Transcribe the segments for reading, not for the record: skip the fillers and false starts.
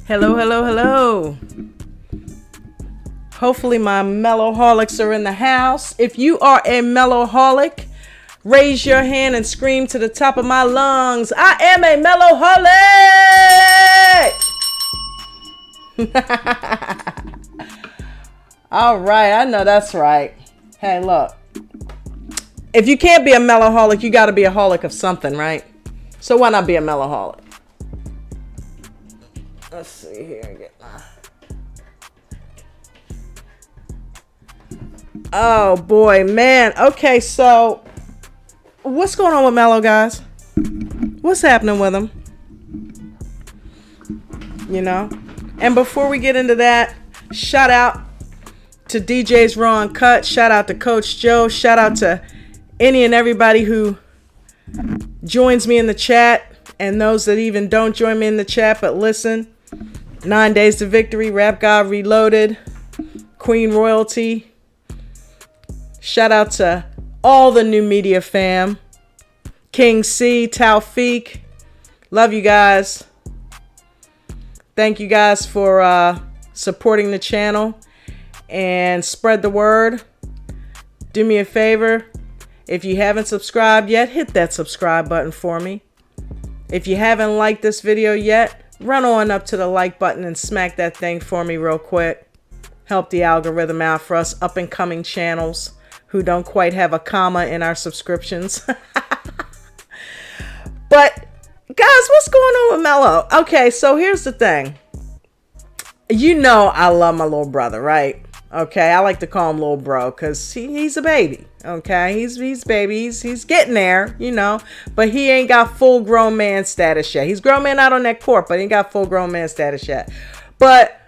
Hello, hello, hello. Hopefully my Melloholics are in the house. If you are a Melloholic, raise your hand and scream to the top of my lungs, I am a Melloholic! All right, I know that's right. Hey, look. If you can't be a Melloholic, you got to be a holic of something, right? So why not be a Melloholic? Let's see here. Oh boy, man. Okay, so what's going on with Mello, guys? What's happening with him? You know? And before we get into that, shout out to DJ's Raw and Cut. Shout out to Coach Joe. Shout out to any and everybody who joins me in the chat and those that even don't join me in the chat but listen. 9 Days to Victory, Rap God Reloaded, Queen Royalty. Shout out to all the new media fam. King C, Taufik. Love you guys. Thank you guys for supporting the channel and spread the word. Do me a favor. If you haven't subscribed yet, hit that subscribe button for me. If you haven't liked this video yet, run on up to the like button and smack that thing for me real quick. Help the algorithm out for us up and coming channels who don't quite have a comma in our subscriptions. But guys, what's going on with Mello? Okay, so here's the thing. You know I love my little brother, right? Okay, I like to call him little bro because he's a baby. Okay, he's baby. He's getting there, you know. But he ain't got full grown man status yet. He's grown man out on that court, but he ain't got full grown man status yet. But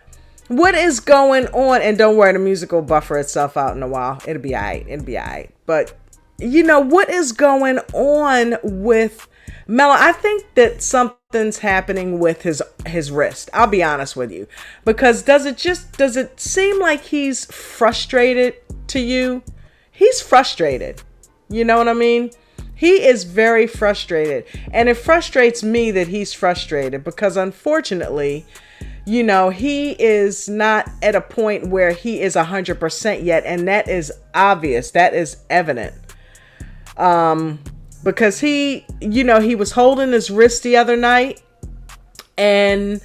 what is going on? And don't worry, the music will buffer itself out in a while. It'll be all right. It'll be all right. But, you know, what is going on with Mello? I think that something's happening with his wrist. I'll be honest with you. Because does it seem like he's frustrated to you? He's frustrated. You know what I mean? He is very frustrated. And it frustrates me that he's frustrated because unfortunately, you know, he is not at a point where he is 100% yet. And that is obvious. That is evident. Because he was holding his wrist the other night and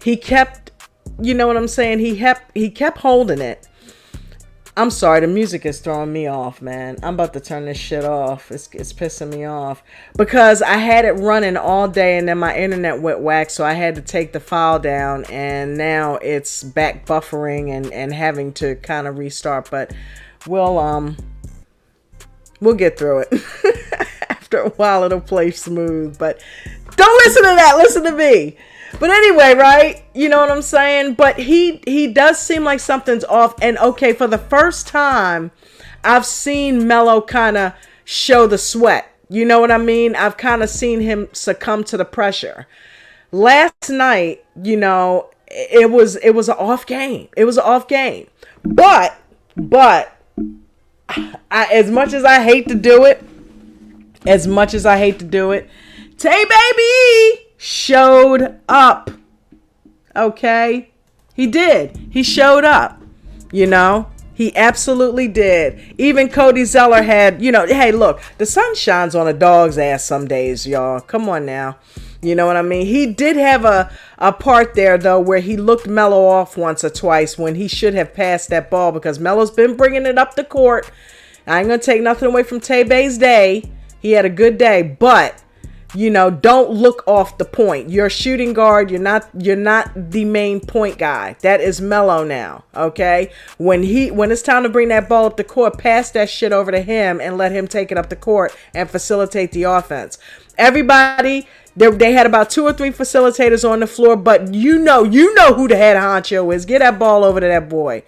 he kept, you know what I'm saying? He kept holding it. I'm sorry, the music is throwing me off, man. I'm about to turn this shit off. It's pissing me off because I had it running all day and then my internet went whack, so I had to take the file down and now it's back buffering and having to kind of restart, but we'll get through it. After a while it'll play smooth, but don't listen to that, listen to me. But anyway, right? You know what I'm saying? But he does seem like something's off. And okay, for the first time, I've seen Mello kind of show the sweat. You know what I mean? I've kind of seen him succumb to the pressure. Last night, you know, it was an off game. It was an off game. But as much as I hate to do it, Tay Baby showed up. Okay? He did. He showed up. You know? He absolutely did. Even Cody Zeller had, you know, hey, look, the sun shines on a dog's ass some days, y'all. Come on now. You know what I mean? He did have a part there, though, where he looked Mello off once or twice when he should have passed that ball because Mello's been bringing it up the court. I ain't going to take nothing away from Tay Bay's day. He had a good day, but you know, don't look off the point. You're a shooting guard. You're not the main point guy. That is Mello now. Okay. When it's time to bring that ball up the court, pass that shit over to him and let him take it up the court and facilitate the offense. Everybody, they had about 2 or 3 facilitators on the floor, but you know who the head honcho is. Get that ball over to that boy.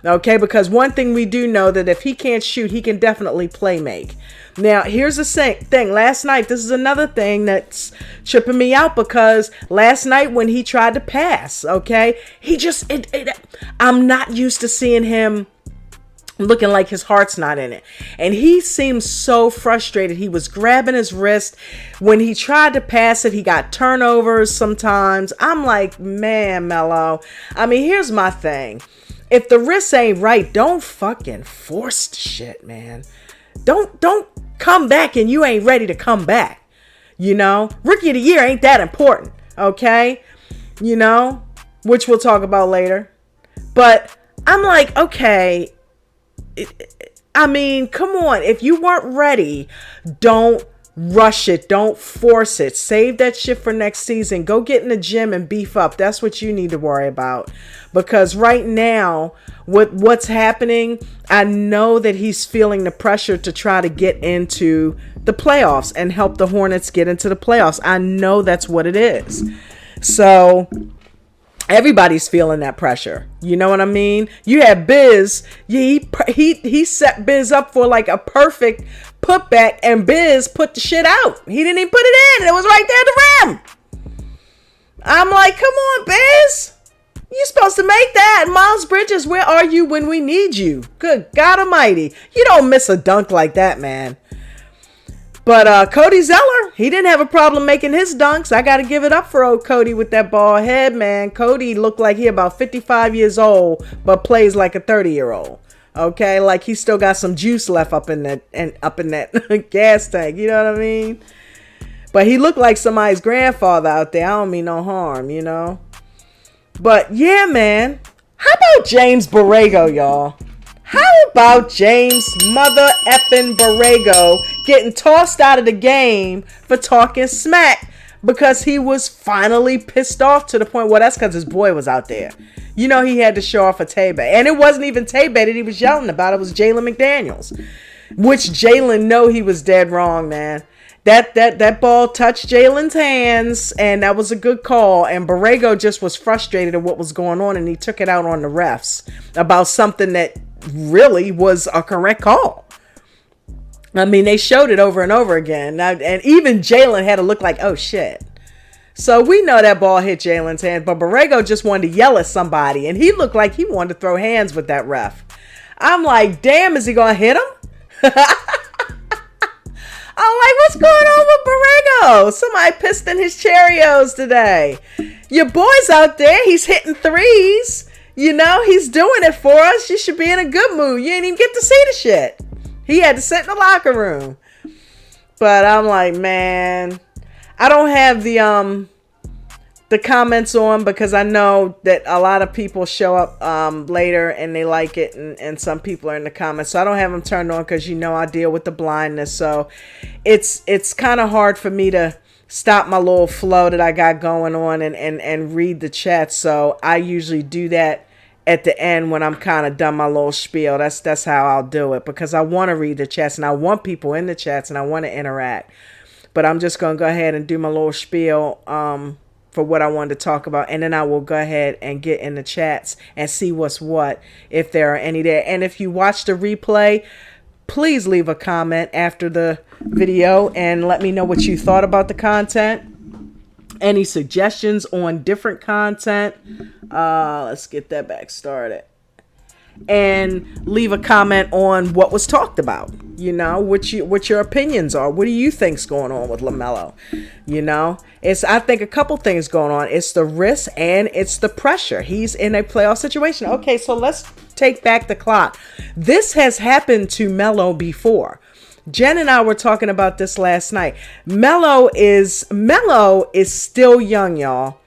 Okay. Because one thing we do know that if he can't shoot, he can definitely play make. Now, here's the thing. Last night, this is another thing that's tripping me out because last night when he tried to pass, okay, he just, I'm not used to seeing him looking like his heart's not in it. And he seemed so frustrated. He was grabbing his wrist. When he tried to pass it, he got turnovers sometimes. I'm like, man, Mello. I mean, here's my thing. If the wrist ain't right, don't fucking force the shit, man. Don't come back and you ain't ready to come back. You know, Rookie of the Year ain't that important, okay? You know, which we'll talk about later. But I'm like, okay, I mean, come on. If you weren't ready, don't rush it. Don't force it. Save that shit for next season. Go get in the gym and beef up. That's what you need to worry about. Because right now, with what's happening, I know that he's feeling the pressure to try to get into the playoffs and help the Hornets get into the playoffs. I know that's what it is. So everybody's feeling that pressure. You know what I mean? You had Biz. He set Biz up for like a perfect putback, and Biz put the shit out. He didn't even put it in. It was right there at the rim. I'm like, come on, Biz. You're supposed to make that. Miles Bridges, where are you when we need you? Good God Almighty. You don't miss a dunk like that, man. But Cody Zeller, he didn't have a problem making his dunks. I got to give it up for old Cody with that ball head, man. Cody looked like he about 55 years old, but plays like a 30-year-old. Okay, like he still got some juice left up in that gas tank. You know what I mean? But he looked like somebody's grandfather out there. I don't mean no harm, you know. But yeah, man. How about James Borrego, y'all? How about James mother effing Borrego getting tossed out of the game for talking smack because he was finally pissed off to the point, well, that's because his boy was out there. You know, he had to show off a Tay-Bay. And it wasn't even Tay-Bay that he was yelling about. It was Jalen McDaniels, which Jalen know he was dead wrong, man. That ball touched Jalen's hands, and that was a good call. And Borrego just was frustrated at what was going on, and he took it out on the refs about something that really was a correct call. I mean, they showed it over and over again. Now, and even Jalen had to look like, oh, shit. So we know that ball hit Jalen's hand, but Borrego just wanted to yell at somebody, and he looked like he wanted to throw hands with that ref. I'm like, damn, is he going to hit him? I'm like, what's going on with Borrego? Somebody pissed in his Cheerios today. Your boy's out there. He's hitting threes. You know, he's doing it for us. You should be in a good mood. You ain't even get to see the shit. He had to sit in the locker room. But I'm like, man, I don't have the comments on because I know that a lot of people show up later and they like it, and some people are in the comments, so I don't have them turned on because, you know, I deal with the blindness, so it's kind of hard for me to stop my little flow that I got going on and read the chat. So I usually do that at the end when I'm kind of done my little spiel. That's how I'll do it, because I want to read the chats and I want people in the chats and I want to interact. But I'm just going to go ahead and do my little spiel for what I wanted to talk about, and then I will go ahead and get in the chats and see what's what, if there are any there. And if you watch the replay, please leave a comment after the video and let me know what you thought about the content. Any suggestions on different content. Let's get that back started. And leave a comment on what was talked about. You know, what your opinions are. What do you think's going on with Lamelo? You know, I think a couple things going on. It's the risk and it's the pressure. He's in a playoff situation. Okay, so let's take back the clock. This has happened to Mello before. Jen and I were talking about this last night. Mello is still young, y'all.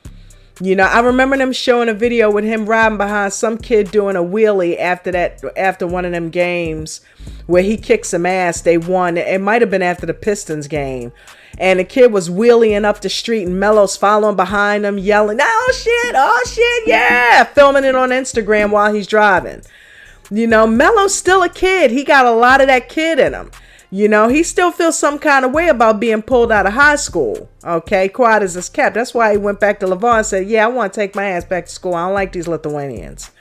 You know, I remember them showing a video with him riding behind some kid doing a wheelie after one of them games where he kicked some ass. They won. It might have been after the Pistons game. And the kid was wheeling up the street and Melo's following behind him, yelling, oh shit, yeah. Filming it on Instagram while he's driving. You know, Melo's still a kid. He got a lot of that kid in him. You know, he still feels some kind of way about being pulled out of high school. Okay, quiet as it's kept. That's why he went back to LeVar and said, yeah, I want to take my ass back to school. I don't like these Lithuanians.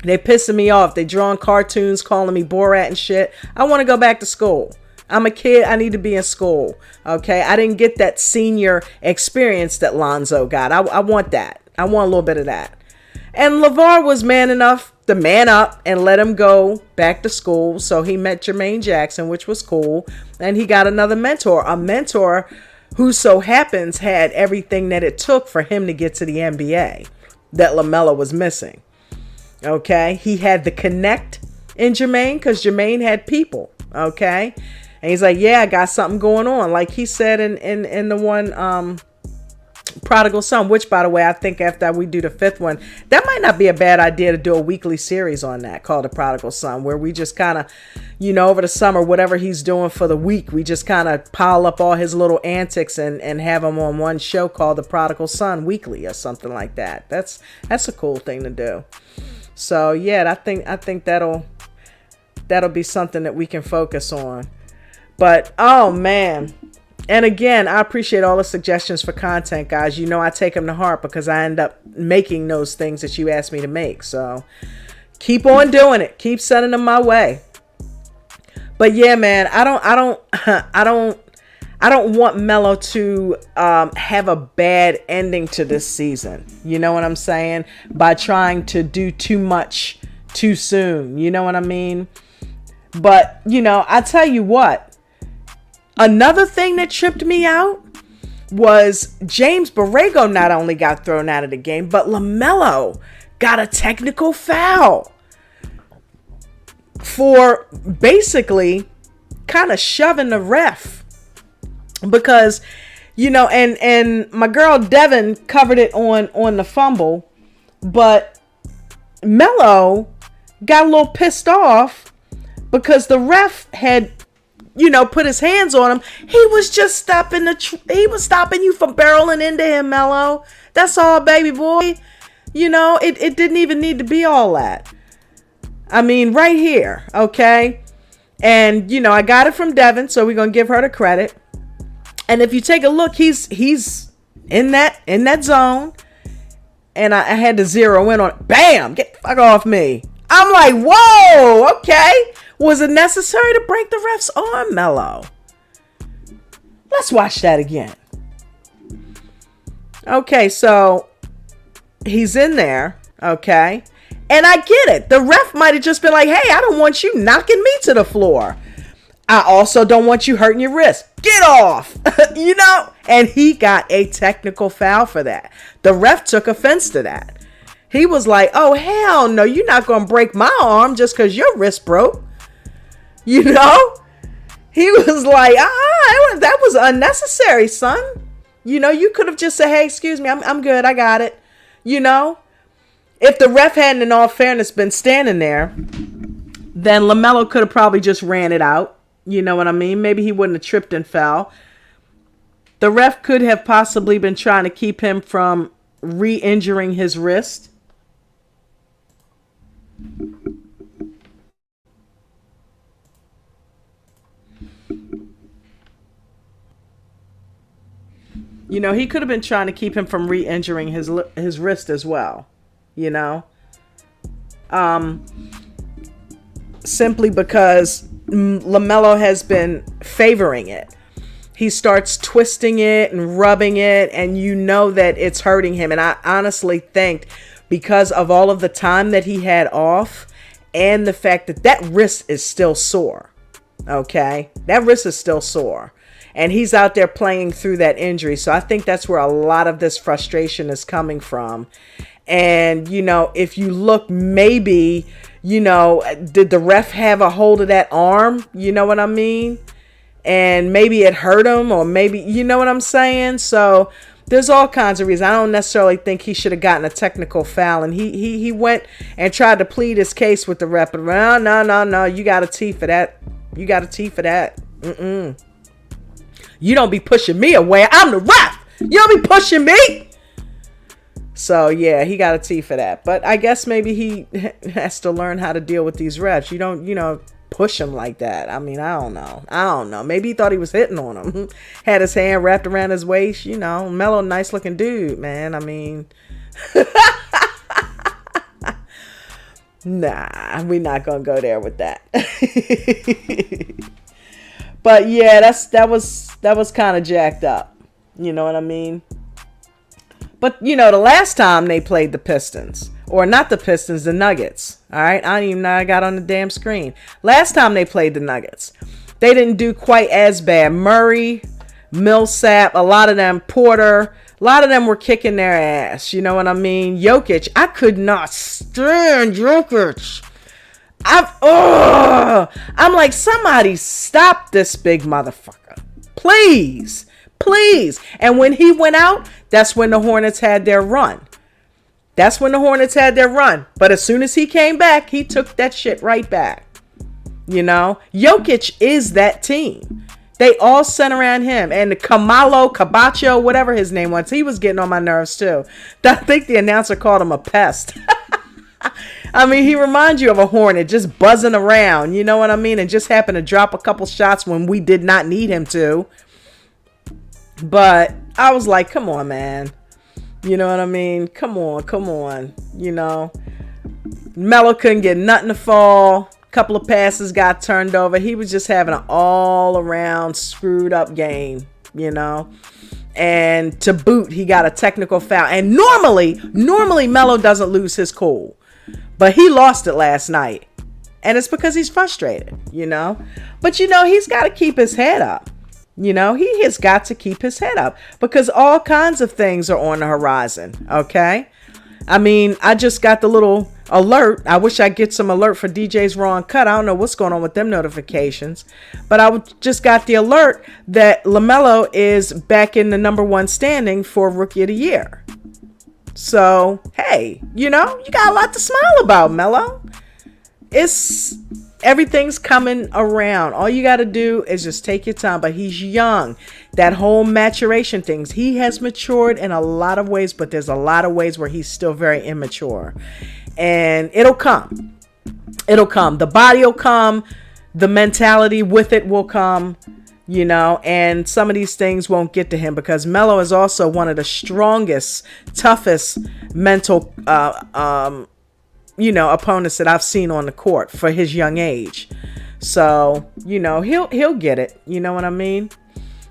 They're pissing me off. They drawing cartoons, calling me Borat and shit. I want to go back to school. I'm a kid. I need to be in school. Okay, I didn't get that senior experience that Lonzo got. I want that. I want a little bit of that. And LeVar was man enough to man up and let him go back to school. So he met Jermaine Jackson, which was cool. And he got another mentor, a mentor who so happens had everything that it took for him to get to the NBA that Lamelo was missing. Okay. He had the connect in Jermaine because Jermaine had people. Okay. And he's like, yeah, I got something going on. Like he said in the one, Prodigal Son, which by the way, I think after we do the 5th one, that might not be a bad idea to do a weekly series on that called The Prodigal Son, where we just kind of, over the summer, whatever he's doing for the week, we just kind of pile up all his little antics and have him on one show called The Prodigal Son Weekly or something like that. That's a cool thing to do. So yeah, I think that'll be something that we can focus on. But oh man. And again, I appreciate all the suggestions for content, guys. I take them to heart because I end up making those things that you asked me to make. So keep on doing it. Keep sending them my way. But yeah, man, I don't want Mello to have a bad ending to this season. You know what I'm saying? By trying to do too much too soon. You know what I mean? But, I tell you what. Another thing that tripped me out was James Borrego not only got thrown out of the game, but Lamelo got a technical foul for basically kind of shoving the ref. Because, and my girl Devin covered it on the fumble, but Mello got a little pissed off because the ref had put his hands on him. He was just stopping he was stopping you from barreling into him, Mello. That's all, baby boy. It didn't even need to be all that. I mean, right here, okay? And, I got it from Devin, so we're going to give her the credit. And if you take a look, he's in that zone. And I had to zero in on it. Bam! Get the fuck off me. I'm like, whoa, okay. Was it necessary to break the ref's arm, Mello? Let's watch that again. Okay, so he's in there, okay? And I get it. The ref might have just been like, hey, I don't want you knocking me to the floor. I also don't want you hurting your wrist. Get off, And he got a technical foul for that. The ref took offense to that. He was like, oh, hell no, you're not going to break my arm just because your wrist broke. He was like, that was unnecessary, son. You could have just said, hey, excuse me, I'm good. I got it. If the ref hadn't, in all fairness, been standing there, then Lamelo could have probably just ran it out. You know what I mean? Maybe he wouldn't have tripped and fell. The ref could have possibly been trying to keep him from re-injuring his wrist. He could have been trying to keep him from re-injuring his wrist as well. Simply because Lamelo has been favoring it. He starts twisting it and rubbing it, and that it's hurting him. And I honestly think because of all of the time that he had off and the fact that wrist is still sore. Okay? That wrist is still sore. And he's out there playing through that injury. So I think that's where a lot of this frustration is coming from. And, if you look, maybe, did the ref have a hold of that arm? You know what I mean? And maybe it hurt him, or maybe, you know what I'm saying? So there's all kinds of reasons. I don't necessarily think he should have gotten a technical foul. And he went and tried to plead his case with the ref. But no, you got a T for that. You got a T for that. You don't be pushing me away. I'm the ref. You don't be pushing me. So, yeah, he got a T for that. But I guess maybe he has to learn how to deal with these refs. You don't, push him like that. I mean, I don't know. Maybe he thought he was hitting on him. Had his hand wrapped around his waist. Mello, nice looking dude, man. I mean, nah, we're not going to go there with that. But yeah, that was kind of jacked up. You know what I mean? But, the last time they played the Pistons, or not the Pistons, the Nuggets. All right. I don't even know I got on the damn screen. Last time they played the Nuggets, they didn't do quite as bad. Murray, Millsap, a lot of them, Porter, a lot of them were kicking their ass. You know what I mean? Jokic, I could not stand Jokic. I'm like, somebody stop this big motherfucker. Please. Please. And when he went out, that's when the Hornets had their run. But as soon as he came back, he took that shit right back. Jokic is that team. They all center around him. And the Cabacho, whatever his name was, he was getting on my nerves too. I think the announcer called him a pest. I mean, he reminds you of a hornet just buzzing around. You know what I mean? And just happened to drop a couple shots when we did not need him to. But I was like, come on, man. You know what I mean? Come on. Mello couldn't get nothing to fall. Couple of passes got turned over. He was just having an all-around screwed up game, And to boot, he got a technical foul. And normally Mello doesn't lose his cool. But he lost it last night. And it's because he's frustrated, But, he's got to keep his head up. He has got to keep his head up because all kinds of things are on the horizon. Okay. I mean, I just got the little alert. I wish I'd get some alert for DJ's Raw Uncut. I don't know what's going on with them notifications, but I just got the alert that Lamelo is back in the number 1 standing for Rookie of the Year. So, hey, you got a lot to smile about, Mello. Everything's coming around. All you got to do is just take your time. But he's young. That whole maturation things. He has matured in a lot of ways, but there's a lot of ways where he's still very immature. And it'll come. The body will come. The mentality with it will come. And some of these things won't get to him because Mello is also one of the strongest, toughest mental opponents that I've seen on the court for his young age. So, he'll get it. You know what I mean?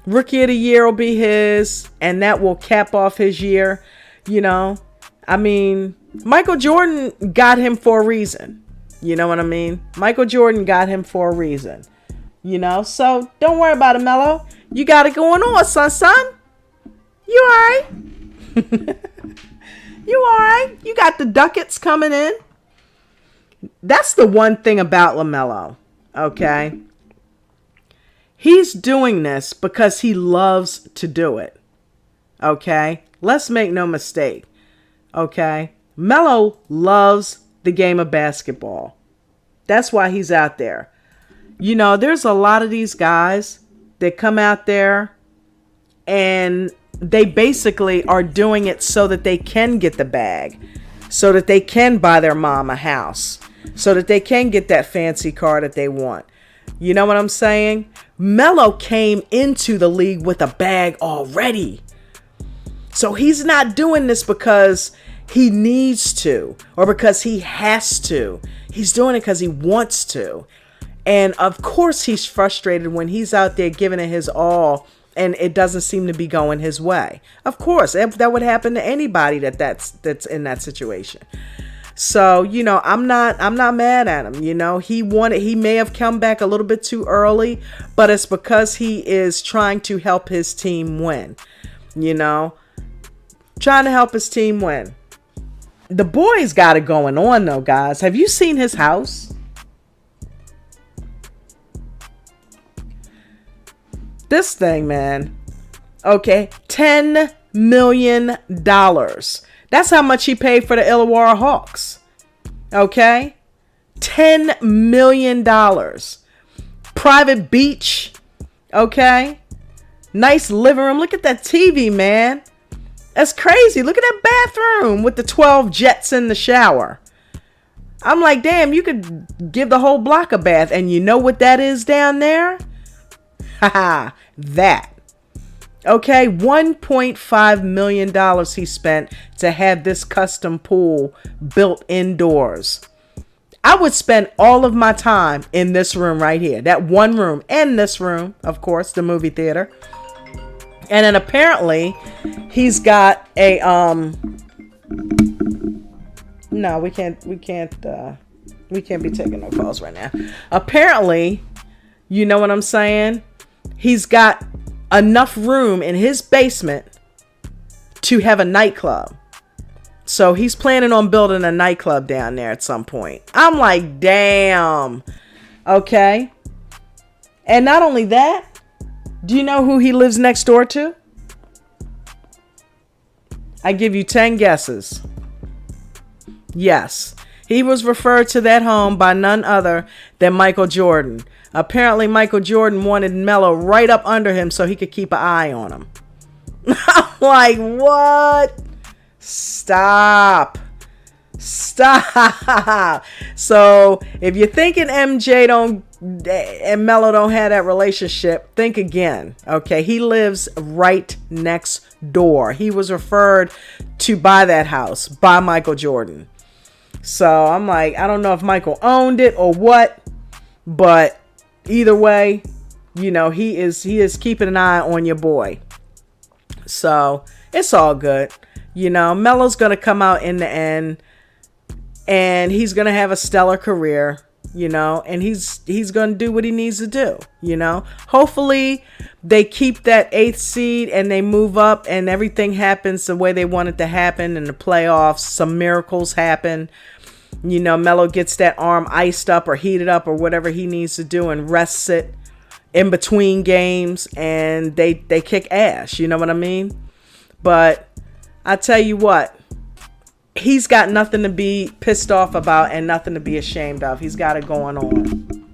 Rookie of the Year will be his, and that will cap off his year. I mean, Michael Jordan got him for a reason. You know what I mean? Michael Jordan got him for a reason. So don't worry about it, Mello. You got it going on, son. You all right? You all right? You got the ducats coming in. That's the one thing about LaMelo, okay? He's doing this because he loves to do it, okay? Let's make no mistake, okay? Mello loves the game of basketball. That's why he's out there. There's a lot of these guys that come out there and they basically are doing it so that they can get the bag, so that they can buy their mom a house, so that they can get that fancy car that they want. You know what I'm saying? Mello came into the league with a bag already. So he's not doing this because he needs to or because he has to. He's doing it because he wants to. And of course he's frustrated when he's out there giving it his all and it doesn't seem to be going his way. Of course, that would happen to anybody that's in that situation. So, I'm not mad at him. He may have come back a little bit too early, but it's because he is trying to help his team win. Trying to help his team win. The boy's got it going on though, guys. Have you seen his house? This thing, man. Okay, $10 million. That's how much he paid for the Illawarra Hawks. Okay? $10 million. Private beach. Okay? Nice living room. Look at that TV, man. That's crazy. Look at that bathroom with the 12 jets in the shower. I'm like, damn, you could give the whole block a bath. And you know what that is down there? Haha, that. Okay, $1.5 million he spent to have this custom pool built indoors. I would spend all of my time in this room right here. That one room and this room, of course, the movie theater. And then apparently he's got a no, we can't be taking no calls right now. Apparently, you know what I'm saying? He's got enough room in his basement to have a nightclub. So he's planning on building a nightclub down there at some point. I'm like, damn. Okay. And not only that, do you know who he lives next door to? I give you 10 guesses. Yes. He was referred to that home by none other than Michael Jordan. Apparently, Michael Jordan wanted Mello right up under him so he could keep an eye on him. I'm like, what? Stop. So if you're thinking MJ and Mello don't have that relationship, think again. Okay, he lives right next door. He was referred to buy that house by Michael Jordan. So I'm like, I don't know if Michael owned it or what, but either way, you know, he is keeping an eye on your boy. So it's all good. You know, Melo's going to come out in the end and he's going to have a stellar career, you know, and he's going to do what he needs to do, you know. Hopefully they keep that 8th seed and they move up and everything happens the way they want it to happen in the playoffs. Some miracles happen. You know, Mello gets that arm iced up or heated up or whatever he needs to do and rests it in between games and they kick ass. You know what I mean? But I tell you what, he's got nothing to be pissed off about and nothing to be ashamed of. He's got it going on.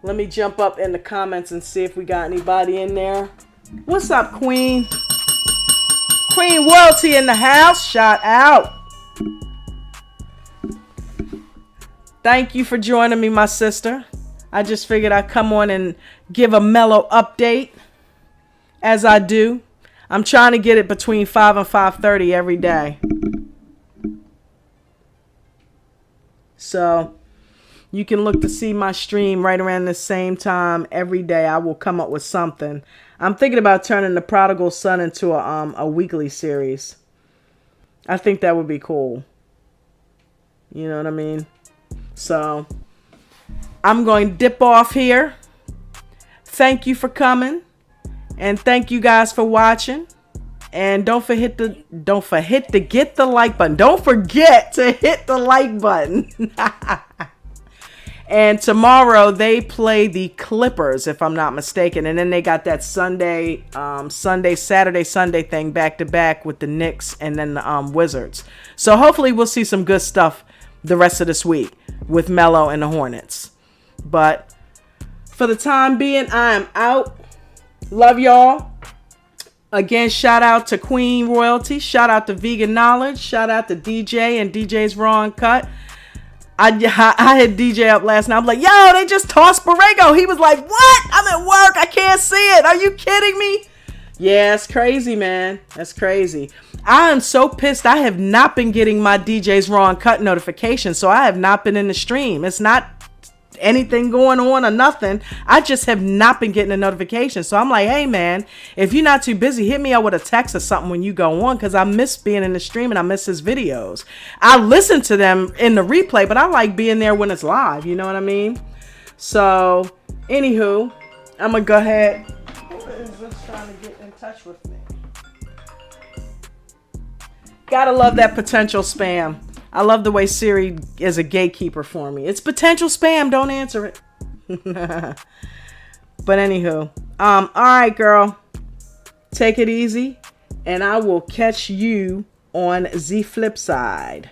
Let me jump up in the comments and see if we got anybody in there. What's up, Queen? Queen Royalty in the house. Shout out. Thank you for joining me, my sister. I just figured I'd come on and give a Mello update as I do. I'm trying to get it between 5 and 5:30 every day. So you can look to see my stream right around the same time every day. I will come up with something. I'm thinking about turning The Prodigal Son into a weekly series. I think that would be cool. You know what I mean? So I'm going to dip off here. Thank you for coming. And thank you guys for watching. And don't forget to get the like button. Don't forget to hit the like button. And tomorrow they play the Clippers, if I'm not mistaken. And then they got that Saturday, Sunday thing back to back with the Knicks and then the Wizards. So hopefully we'll see some good stuff the rest of this week with Mello and the Hornets. But for the time being, I am out. Love y'all. Again, shout out to Queen Royalty. Shout out to Vegan Knowledge. Shout out to DJ and DJ's Raw and Cut. I had DJ up last night. I'm like, yo, they just tossed Borrego. He was like, what? I'm at work. I can't see it. Are you kidding me? Yeah, it's crazy, man. That's crazy. I am so pissed. I have not been getting my DJ's Raw and Cut notifications, so I have not been in the stream. It's not anything going on or nothing. I just have not been getting a notification. So I'm like, hey, man, if you're not too busy, hit me up with a text or something when you go on, because I miss being in the stream and I miss his videos. I listen to them in the replay, but I like being there when it's live. You know what I mean? So, anywho, I'm going to go ahead. Who is this trying to get in touch with me? Gotta love that potential spam. I love the way Siri is a gatekeeper for me. It's potential spam. Don't answer it. But anywho, all right, girl. Take it easy, and I will catch you on the flip side.